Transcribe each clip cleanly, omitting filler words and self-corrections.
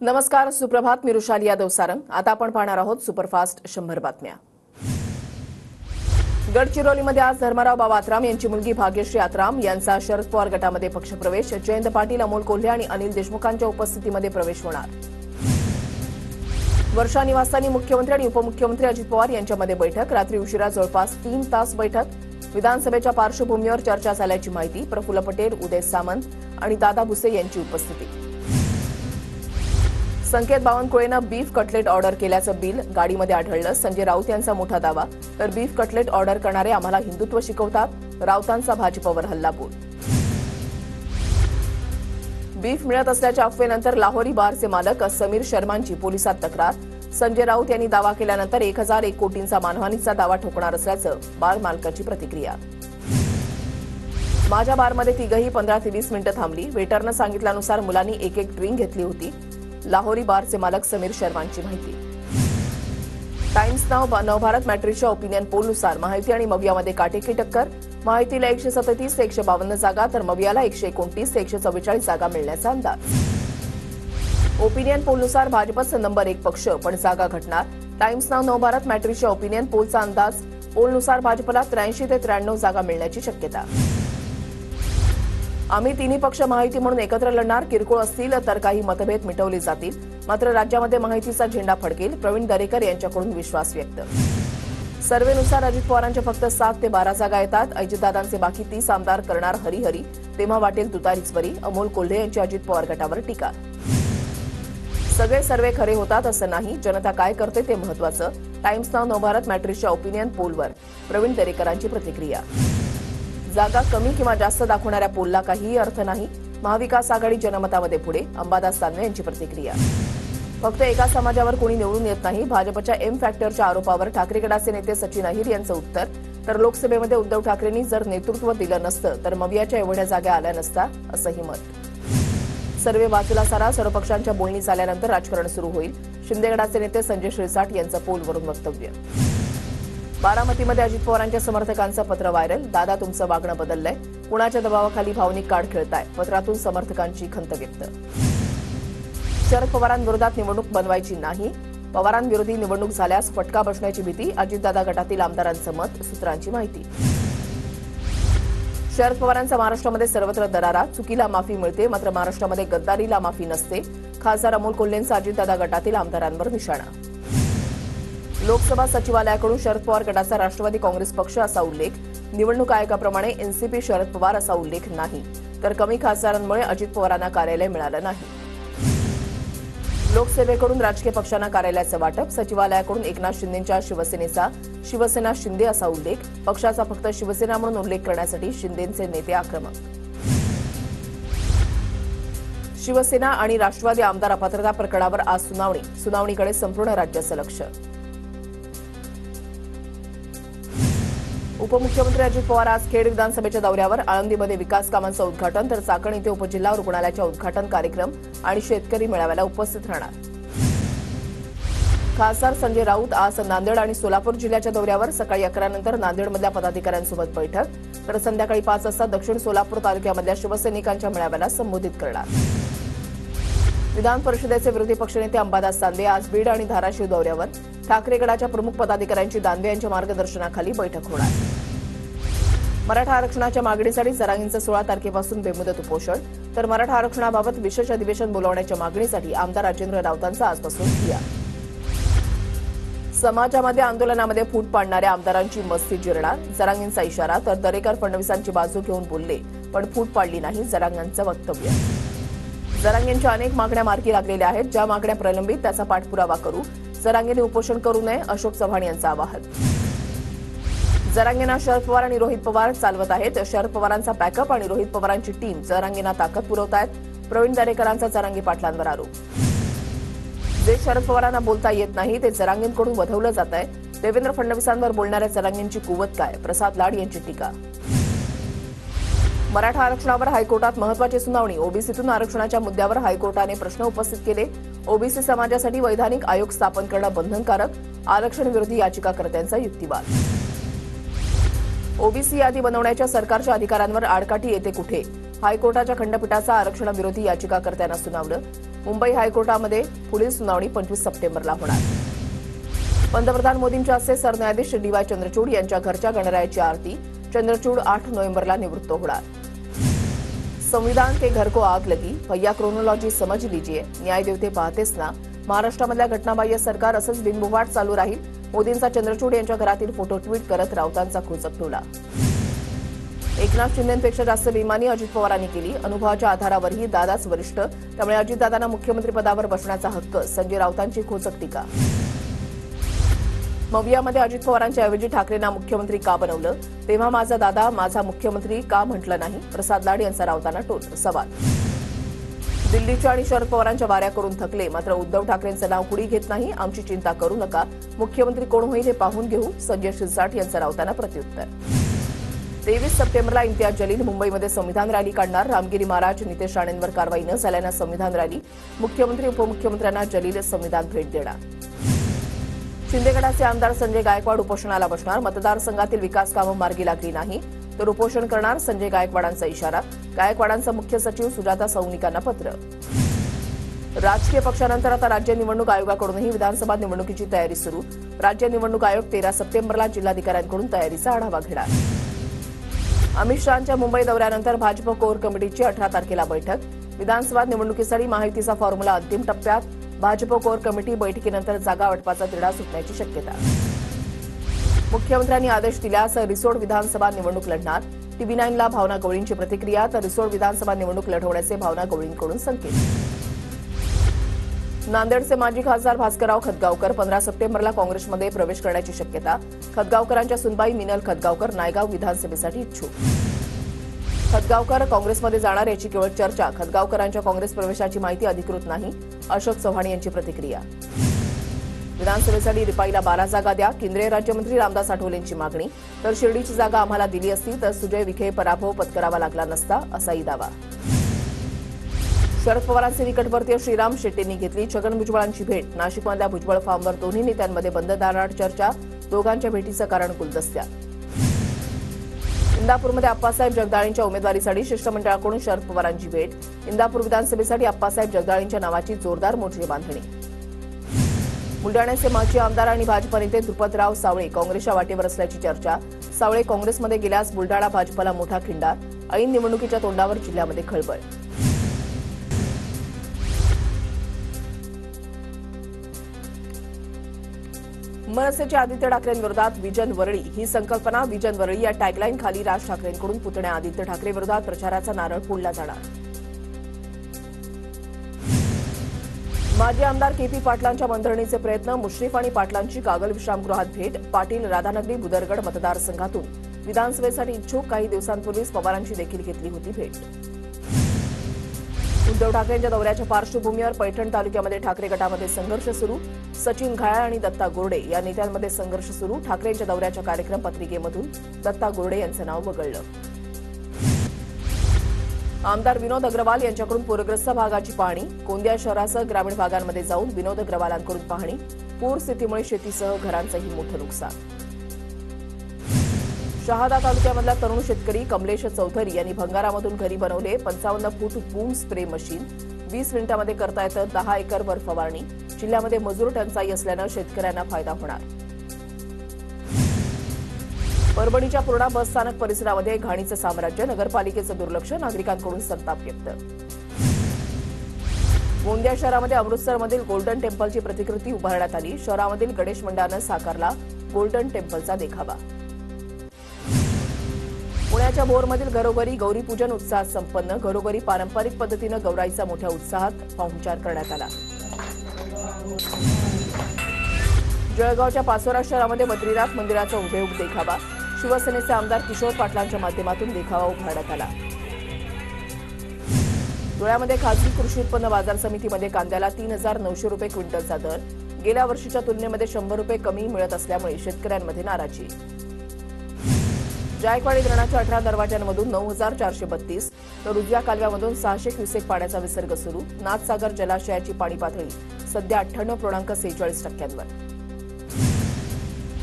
नमस्कार, सुप्रभात. मी रुशाली यादव सारंग. आता आपण पाहणार आहोत सुपरफास्ट 100 बातम्या. गडचिरोलीमध्ये आज धर्मराव बाबा आत्राम यांची मुलगी भाग्यश्री आत्राम यांचा शरद पवार गटामध्ये पक्षप्रवेश. जयंत पाटील, अमोल कोल्हे आणि अनिल देशमुखांच्या उपस्थितीमध्ये प्रवेश होणार. वर्षा निवासस्थानी मुख्यमंत्री आणि उपमुख्यमंत्री अजित पवार यांच्यामध्ये बैठक. रात्री उशिरा जवळपास 3 तास बैठक. विधानसभेच्या पार्श्वभूमीवर चर्चा झाल्याची माहिती. प्रफुल्ल पटेल, उदय सामंत आणि दादा भुसे यांची उपस्थिती. संकेत बावनकुळेनं बीफ कटलेट ऑर्डर केल्याचं बिल गाडीमध्ये आढळलं. संजय राऊत यांचा मोठा दावा. तर बीफ कटलेट ऑर्डर करणारे आम्हाला हिंदुत्व शिकवतात. राऊतांचा भाजपवर हल्लाबोल. बीफ मिळत असल्याच्या अफवेनंतर लाहोरी बारचे मालक समीर शर्मांची पोलिसात तक्रार. संजय राऊत यांनी दावा केल्यानंतर 1001 कोटींचा मानहानीचा दावा ठोकणार असल्याचं बार मालकाची प्रतिक्रिया. माझ्या बारमध्ये तिघही 15 ते 20 मिनिटं थांबली. वेटरनं सांगितल्यानुसार मुलांनी एक ड्रिंक घेतली होती. लाहोरी बारचे मालक समीर शर्मांची माहिती. टाइम्स नाव नवभारत मॅट्रिकच्या ओपिनियन पोलनुसार महायुती आणि मवियामध्ये काटेकी टक्कर. महायुतीला 137 ते 152 जागा तर मवियाला 129 ते 144 जागा मिळण्याचा अंदाज. ओपिनियन पोलनुसार भाजपच नंबर 1 पक्ष, पण जागा घटणार. टाइम्स नाव नवभारत मॅट्रिकच्या ओपिनियन पोलचा अंदाज. पोलनुसार भाजपला 83 ते 93 जागा मिळण्याची शक्यता. आम्ही तिन्ही पक्ष महायुती म्हणून एकत्र लढणार. किरकोळ असतील तर काही मतभेद मिटवले जातील. मात्र राज्यामध्ये महायुतीचा झेंडा फडकेल. प्रवीण दरेकर यांच्याकडून विश्वास व्यक्त. सर्व्हेनुसार अजित पवारांच्या फक्त 7 ते 12 जागा येतात. अजितदादांचे बाकी 30 आमदार करणार हरिहरी, तेव्हा वाटेल तुतारीच बरी. अमोल कोल्हे यांची अजित पवार गटावर टीका. सगळे सर्वे खरे होतात असं नाही, जनता काय करते ते महत्वाचं. टाइम्स नाव नवभारत मॅट्रिकच्या ओपिनियन पोलवर प्रवीण दरेकरांची प्रतिक्रिया. जागा कमी किंवा जास्त दाखवणाऱ्या पोलला काहीही अर्थ नाही. महाविकास आघाडी जनमतामध्ये पुढे. अंबादास दानवे यांची प्रतिक्रिया. फक्त एका समाजावर कोणी निवडून येत नाही. भाजपच्या एम फॅक्टरच्या आरोपावर ठाकरे गटाचे नेते सचिन अहिर यांचं उत्तर. तर लोकसभेमध्ये उद्धव ठाकरेंनी जर नेतृत्व दिलं नसतं तर मवियाच्या एवढ्या जागा आल्या नसता असंही मत. सर्वे बाजूला सारा. सर्व पक्षांच्या बोलणी झाल्यानंतर राजकारण सुरू होईल. शिंदे गटाचे नेते संजय शिरसाट यांचं पोलवरून वक्तव्य. बारामतीमध्ये अजित पवारांच्या समर्थकांचं पत्र व्हायरल. दादा, तुमचं वागणं बदललंय. कुणाच्या दबावाखाली भावनिक कार्ड खेळताय. पत्रातून समर्थकांची खंत व्यक्त. शरद पवारांविरोधात निवडणूक बनवायची नाही. पवारांविरोधी निवडणूक झाल्यास फटका बसण्याची भीती. अजितदादा गटातील आमदारांचं मत. सूत्रांची माहिती. शरद पवारांचा महाराष्ट्रामध्ये सर्वत्र दरारा. चुकीला माफी मिळते, मात्र महाराष्ट्रामध्ये गद्दारीला माफी नसते. खासदार अमोल कोल्हेंचा अजितदादा गटातील आमदारांवर निशाणा. लोकसभा सचिवालयाकडून शरद पवार गटाचा राष्ट्रवादी काँग्रेस पक्ष असा उल्लेख. निवडणूक आयोगाप्रमाणे एनसीपी शरद पवार असा उल्लेख नाही. तर कमी खासदारांमुळे अजित पवारांना कार्यालय मिळालं नाही. लोकसेवेकडून राजकीय पक्षांना कार्यालयाचं वाटप. सचिवालयाकडून एकनाथ शिंदेंच्या शिवसेनेचा शिवसेना शिंदे असा उल्लेख. पक्षाचा फक्त शिवसेना म्हणून उल्लेख करण्यासाठी शिंदेंचे नेते आक्रमक. शिवसेना आणि राष्ट्रवादी आमदार अपात्रता प्रकरणावर आज सुनावणी. सुनावणीकडे संपूर्ण राज्याचं लक्ष. उपमुख्यमंत्री अजित पवार आज खेड विधानसभेच्या दौऱ्यावर. आळंदीमध्ये विकास कामांचं उद्घाटन तर चाकण इथे उपजिल्हा रुग्णालयाच्या उद्घाटन कार्यक्रम आणि शेतकरी मेळाव्याला उपस्थित राहणार. खासदार संजय राऊत आज नांदेड आणि सोलापूर जिल्ह्याच्या दौऱ्यावर. सकाळी 11 नंतर नांदेडमधल्या पदाधिकाऱ्यांसोबत बैठक. तर संध्याकाळी 5 वाजता दक्षिण सोलापूर तालुक्यामधल्या शिवसैनिकांच्या मेळाव्याला संबोधित करणार. विधान परिषदेचे विरोधी पक्षनेते अंबादास दानवे आज बीड आणि धाराशिव दौऱ्यावर. ठाकरे गटाच्या प्रमुख पदाधिकाऱ्यांची दानवे यांच्या मार्गदर्शनाखाली बैठक होणार. मराठा आरक्षणाच्या मागणीसाठी जरांगींचं 16 तारखेपासून बेमुदत उपोषण. तर मराठा आरक्षणाबाबत विशेष अधिवेशन बोलावण्याच्या मागणीसाठी आमदार राजेंद्र राऊतांचा आजपासून ठिय्या. समाजामध्ये आंदोलनामध्ये फूट पाडणाऱ्या आमदारांची मस्ती जिरणार. जरांगींचा इशारा. तर दरेकर फडणवीसांची बाजू घेऊन बोलले पण फूट पाडली नाही. जरांगांचं वक्तव्य. जरांगेंच्या अनेक मागण्या मार्गी लागलेल्या आहेत. ज्या मागण्या प्रलंबित त्याचा पाठपुरावा करू. जरांगेने उपोषण करू नये. अशोक चव्हाण यांचं आवाहन. जरांगेंना शरद पवार आणि रोहित पवार चालवत आहेत. शरद पवारांचा बॅकअप आणि रोहित पवारांची टीम जरांगेंना ताकद पुरवत आहेत. प्रवीण दरेकरांचा जरांगे पाटलांवर आरोप. जे शरद पवारांना बोलता येत नाही ते जरांगेंकडून वधवलं जात आहे. देवेंद्र फडणवीसांवर बोलणाऱ्या जरांगेंची कुवत काय. प्रसाद लाड यांची टीका. मराठा आरक्षणावर हायकोर्टात महत्वाची सुनावणी. ओबीसीतून आरक्षणाच्या मुद्द्यावर हायकोर्टाने प्रश्न उपस्थित केले. ओबीसी समाजासाठी वैधानिक आयोग स्थापन करणं बंधनकारक. आरक्षण विरोधी याचिकाकर्त्यांचा युक्तिवाद. ओबीसी यादी बनवण्याच्या सरकारच्या अधिकारांवर आडकाठी येते कुठे. हायकोर्टाच्या खंडपीठाचा आरक्षणाविरोधी याचिकाकर्त्यांना सुनावलं. मुंबई हायकोर्टामध्ये पुढील सुनावणी 25 सप्टेंबरला होणार. पंतप्रधान मोदींच्या हस्ते सरन्यायाधीश डी.वाय. चंद्रचूड यांच्या घरच्या गणरायाची आरती. चंद्रचूड 8 नोव्हेंबरला निवृत्त होणार. संविधान के घर को आग लगी, भैया क्रोनोलॉजी समझ लीजिए. न्याय देवते पाहतेच ना. महाराष्ट्रामधल्या घटनाबाह्य सरकार असंच बिनबुवाट चालू राहील. मोदींचा चंद्रचूड यांच्या घरातील फोटो ट्विट करत राऊतांचा खोचक टोला. एकनाथ शिंदेंपेक्षा जास्त बेईमानी अजित पवारांनी केली. अनुभवाच्या आधारावरही दादाच वरिष्ठ, त्यामुळे अजितदादांना मुख्यमंत्रीपदावर बसण्याचा हक्क. संजय राऊतांची खोचक टीका. मवियामध्ये अजित पवारांच्या ऐवजी ठाकरेंना मुख्यमंत्री का बनवलं? तेव्हा माझा दादा माझा मुख्यमंत्री का म्हटलं नाही? प्रसाद लाड यांचा राऊतांना सवाल. दिल्लीच्या आणि शरद पवारांच्या वाऱ्या करून थकले, मात्र उद्धव ठाकरेंचं नाव कुणी घेत नाही. आमची चिंता करू नका, मुख्यमंत्री कोण होईल हे पाहून घेऊ. संजय शिरसाट यांचा राऊतांना प्रत्युत्तर. 23 सप्टेंबरला इम्तियाज जलील मुंबईमध्ये संविधान रॅली काढणार. रामगिरी महाराज नितेश राणेंवर कारवाई न झाल्यानं संविधान रॅली. मुख्यमंत्री उपमुख्यमंत्र्यांना जलील संविधान भेट देणार. शिंदेगडाचे आमदार संजय गायकवाड उपोषणाला बसणार. मतदारसंघातील विकास कामं मार्गी लागली नाही तर उपोषण करणार. संजय गायकवाडांचा इशारा. गायकवाडांचं मुख्य सचिव सुजाता सौनिकांना पत्र. राजकीय पक्षानंतर आता राज्य निवडणूक आयोगाकडूनही विधानसभा निवडणुकीची तयारी सुरू. राज्य निवडणूक आयोग 13 सप्टेंबरला जिल्हाधिकाऱ्यांकडून तयारीचा आढावा घेणार. अमित शहांच्या मुंबई दौऱ्यानंतर भाजप कोर कमिटीची 18 तारखेला बैठक. विधानसभा निवडणुकीसाठी महायुतीचा फॉर्म्युला अंतिम टप्प्यात. भाजप कोर कमिटी बैठकीनंतर जागा वाटपाचा तिढा सुटण्याची शक्यता. मुख्यमंत्र्यांनी आदेश दिल्यास रिसोड विधानसभा निवडणूक लढणार. TV9ला भावना गवळींची प्रतिक्रिया. तर रिसोड विधानसभा निवडणूक लढवण्याचे भावना गवळींकडून संकेत. नांदेडचे माजी खासदार भास्करराव खतगावकर 15 सप्टेंबरला काँग्रेसमध्ये प्रवेश करण्याची शक्यता. खतगावकरांच्या सुनबाई मिनल खतगावकर नायगाव विधानसभेसाठी इच्छुक. खतगावकर काँग्रेसमध्ये जाणार याची केवळ चर्चा. खतगावकरांच्या काँग्रेस प्रवेशाची माहिती अधिकृत नाही. अशोक चव्हाण यांची प्रतिक्रिया. विधानसभेसाठी रिपाईला 12 जागा द्या. केंद्रीय राज्यमंत्री रामदास आठवलेंची मागणी. तर शिर्डीची जागा आम्हाला दिली असती तर सुजय विखे पराभव पत्करावा लागला नसता, असाही दावा. शरद पवारांचे निकटवर्तीय श्रीराम शेट्टींनी घेतली छगन भुजबळांची भेट. नाशिकमधल्या भुजबळ फार्मवर दोन्ही नेत्यांमध्ये बंद दाराआड चर्चा. दोघांच्या भेटीचं कारण गुलदस्त्या. इंदापूरमध्ये आप्पासाहेब जगदाळेंच्या उमेदवारीसाठी शिष्टमंडळाकडून शरद पवारांची भेट. इंदापूर विधानसभेसाठी आप्पासाहेब जगदाळेंच्या नावाची जोरदार मोर्चे बांधणी. बुलडाण्याचे माजी आमदार आणि भाजप नेते द्रुपदराव सावळे काँग्रेसच्या वाटेवर असल्याची चर्चा. सावळे काँग्रेसमध्ये गेल्यास बुलडाणा भाजपला मोठा खिंडार. ऐन निवडणुकीच्या तोंडावर जिल्ह्यामध्ये खळबळ. मनसेचे आदित्य ठाकरेंविरोधात विजन वरळी ही संकल्पना. विजन वरळी या टॅगलाईन खाली राज ठाकरेंकडून पुतण्या आदित्य ठाकरे विरोधात प्रचाराचा नारळ फोडला जाणार. माजी आमदार के.पी. पाटलांच्या मंत्रणीचे प्रयत्न. मुश्रीफ आणि पाटलांची कागल विश्रामगृहात भेट. पाटील राधानगरी बुदरगड मतदारसंघातून विधानसभेसाठी इच्छुक. काही दिवसांपूर्वीच पवारांची देखील घेतली होती भेट. उद्धव ठाकरेंच्या दौऱ्याच्या पार्श्वभूमीवर पैठण तालुक्यामध्ये ठाकरे गटामध्ये संघर्ष सुरू. सचिन घायाळ आणि दत्ता गोरडे या नेत्यांमध्ये संघर्ष सुरू. ठाकरेंच्या दौऱ्याच्या कार्यक्रम पत्रिकेमधून दत्ता गोरडे यांचं नाव वगळलं. आमदार विनोद अग्रवाल यांच्याकडून पूरग्रस्त भागाची पाहणी. गोंदिया शहरासह ग्रामीण भागांमध्ये जाऊन विनोद अग्रवालांकडून पाहणी. पूर स्थितीमुळे शेतीसह घरांचंही मोठं नुकसान. शहादा तालुक्यामधला तरुण शेतकरी कमलेश चौधरी यांनी भंगारामधून घरी बनवले 55 फूट बूम स्प्रे मशीन. 20 मिनिटांमध्ये करता येतं 10 एकरवर फवारणी. जिल्ह्यामध्ये मजूर टंचाई असल्यानं शेतकऱ्यांना फायदा होणार. परभणीच्या पूर्णा बस स्थानक परिसरामध्ये घाणीचं साम्राज्य. नगरपालिकेचं दुर्लक्ष. नागरिकांकडून संताप व्यक्त. गोंदिया शहरामध्ये अमृतसरमधील गोल्डन टेम्पलची प्रतिकृती उभारण्यात आली. शहरामधील गणेश मंडळानं साकारला गोल्डन टेम्पलचा देखावा. पुण्याच्या भोरमधील घरोघरी गौरीपूजन उत्साहात संपन्न. घरोघरी पारंपरिक पद्धतीनं गौराईचा मोठ्या उत्साहात पाहुणचार करण्यात आला. जळगावच्या पाचोरा शहरामध्ये बद्रीनाथ मंदिराचा हुबेहूब देखावा. शिवसेनेचे आमदार किशोर पाटलांच्या माध्यमातून देखावा उभारण्यात आला. धुळ्यामध्ये खासगी कृषी उत्पन्न बाजार समितीमध्ये कांद्याला 3,900 रुपये क्विंटलचा दर. गेल्या वर्षीच्या तुलनेमध्ये 100 रुपये कमी मिळत असल्यामुळे शेतकऱ्यांमध्ये नाराजी. जायकवाडी धरणाच्या 18 दरवाजांमधून 9,432 तर उजव्या कालव्यामधून 600 क्युसेक पाण्याचा विसर्ग सुरू. नाथसागर जलाशयाची पाणी पातळी सध्या 98.46%.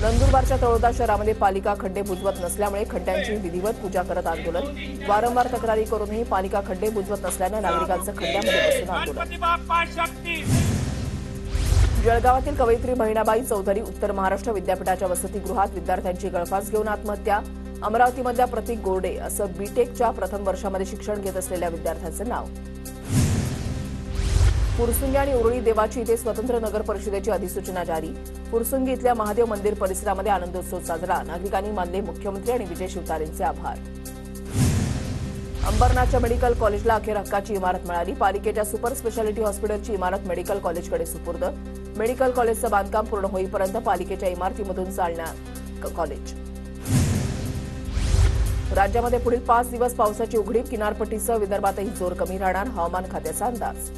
नंदुरबारच्या तळोदा शहरामध्ये पालिका खड्डे बुजवत नसल्यामुळे खड्ड्यांची विधिवत पूजा करत आंदोलन. वारंवार तक्रारी करूनही पालिका खड्डे बुजवत नसल्यानं नागरिकांचं खड्ड्यामध्ये बसून आंदोलन. जळगावातील कवयित्री बहिणाबाई चौधरी उत्तर महाराष्ट्र विद्यापीठाच्या वसतिगृहात विद्यार्थ्यांची गळफास घेऊन आत्महत्या. अमरावतीमधल्या प्रतीक गोरडे असं बीटेकच्या प्रथम वर्षामध्ये शिक्षण घेत असलेल्या विद्यार्थ्याचं नाव. फुरसुंगी आणि उरुळी देवाची इथे स्वतंत्र नगर परिषदेची अधिसूचना जारी. फुरसुंगी इथल्या महादेव मंदिर परिसरामध्ये आनंदोत्सव साजरा. नागरिकांनी मानले मुख्यमंत्री आणि विजय शिवतारेंचे आभार. अंबरनाथच्या मेडिकल कॉलेजला अखेर हक्काची इमारत मिळाली. पालिकेच्या सुपर स्पेशालिटी हॉस्पिटलची इमारत मेडिकल कॉलेजकडे सुपूर्द. मेडिकल कॉलेजचं बांधकाम पूर्ण होईपर्यंत पालिकेच्या इमारतीमधून चालणार कॉलेज. राज्यामध्ये पुढील 5 दिवस पावसाची उघडीप. किनारपट्टीसह विदर्भातही जोर कमी राहणार. हवामान खात्याचा अंदाज.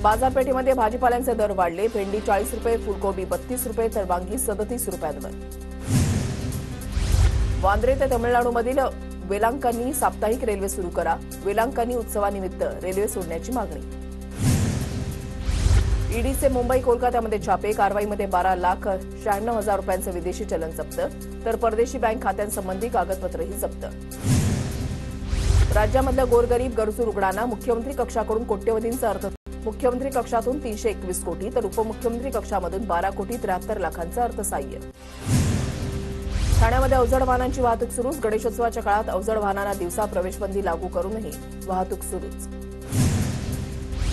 बाजारपेठेमध्ये भाजीपाल्यांचे दर वाढले. भेंडी 40 रुपये, फुलकोबी 32 रुपये तर वांगी 37 रुपयांवर. वांद्रे ते तमिळनाडूमधील वेलांकनी साप्ताहिक रेल्वे सुरू करा. वेलांकनी उत्सवानिमित्त रेल्वे सोडण्याची मागणी. ईडीचे मुंबई कोलकात्यामध्ये छापे. कारवाईमध्ये 12,96,000 रुपयांचं विदेशी चलन जप्त तर परदेशी बँक खात्यांसंबंधी कागदपत्रही जप्त. राज्यामधल्या गोरगरीब गरजू रुग्णांना मुख्यमंत्री कक्षाकडून कोट्यवधींचा अर्थ. मुख्यमंत्री कक्षातून 321 कोटी तर उपमुख्यमंत्री कक्षामधून 12 कोटी 73 लाखांचं अर्थसहाय्य. ठाण्यामध्ये अवजड वाहनांची वाहतूक सुरूच. गणेशोत्सवाच्या काळात अवजड वाहनांना दिवसा प्रवेशबंदी लागू करूनही वाहतूक सुरूच.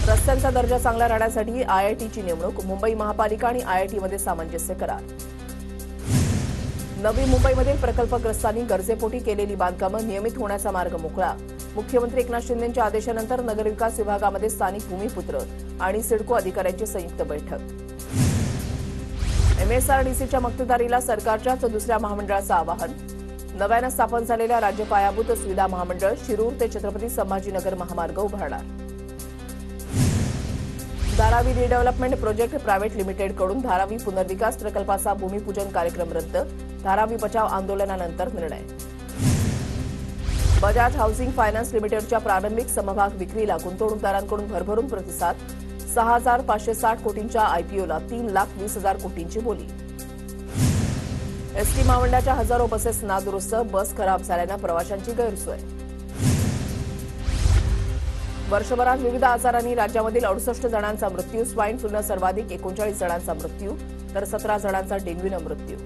रस्त्यांचा दर्जा चांगला राहण्यासाठी आयआयटीची नेमणूक. मुंबई महापालिका आणि आयआयटीमध्ये सामंजस्य करार. नवी मुंबईमधील प्रकल्पग्रस्तांनी गरजेपोटी केलेली बांधकामं नियमित होण्याचा मार्ग मोकळा. मुख्यमंत्री एकनाथ शिंदेंच्या आदेशानंतर नगरविकास विभागामध्ये स्थानिक भूमिपुत्र आणि सिडको अधिकाऱ्यांची संयुक्त बैठक. एमएसआरडीसीच्या मक्तेदारीला सरकारच्याच दुसऱ्या महामंडळाचं आवाहन. नव्यानं स्थापन झालेल्या राज्य पायाभूत सुविधा महामंडळ शिरूर ते छत्रपती संभाजीनगर महामार्ग उभारणार. धारावी रिडेव्हलपमेंट प्रोजेक्ट प्रायव्हेट लिमिटेडकडून धारावी पुनर्विकास प्रकल्पाचा भूमिपूजन कार्यक्रम रद्द. धारावी बचाव आंदोलनानंतर निर्णय. बजाज हाऊसिंग फायनान्स लिमिटेडच्या प्रारंभिक समभाग विक्रीला गुंतवणूकदारांकडून भरभरून प्रतिसाद. 6,560 कोटींच्या आयपीओला 3,20,000 कोटींची बोली. एसटी महामंडळाच्या हजारो बसेस नादुरुस्त. बस खराब झाल्यानं प्रवाशांची गैरसोय. वर्षभरात विविध आजारांनी राज्यामधील 68 जणांचा मृत्यू. स्वाईन फ्लूनं सर्वाधिक 39 जणांचा मृत्यू तर 17 जणांचा डेंग्यूनं मृत्यू.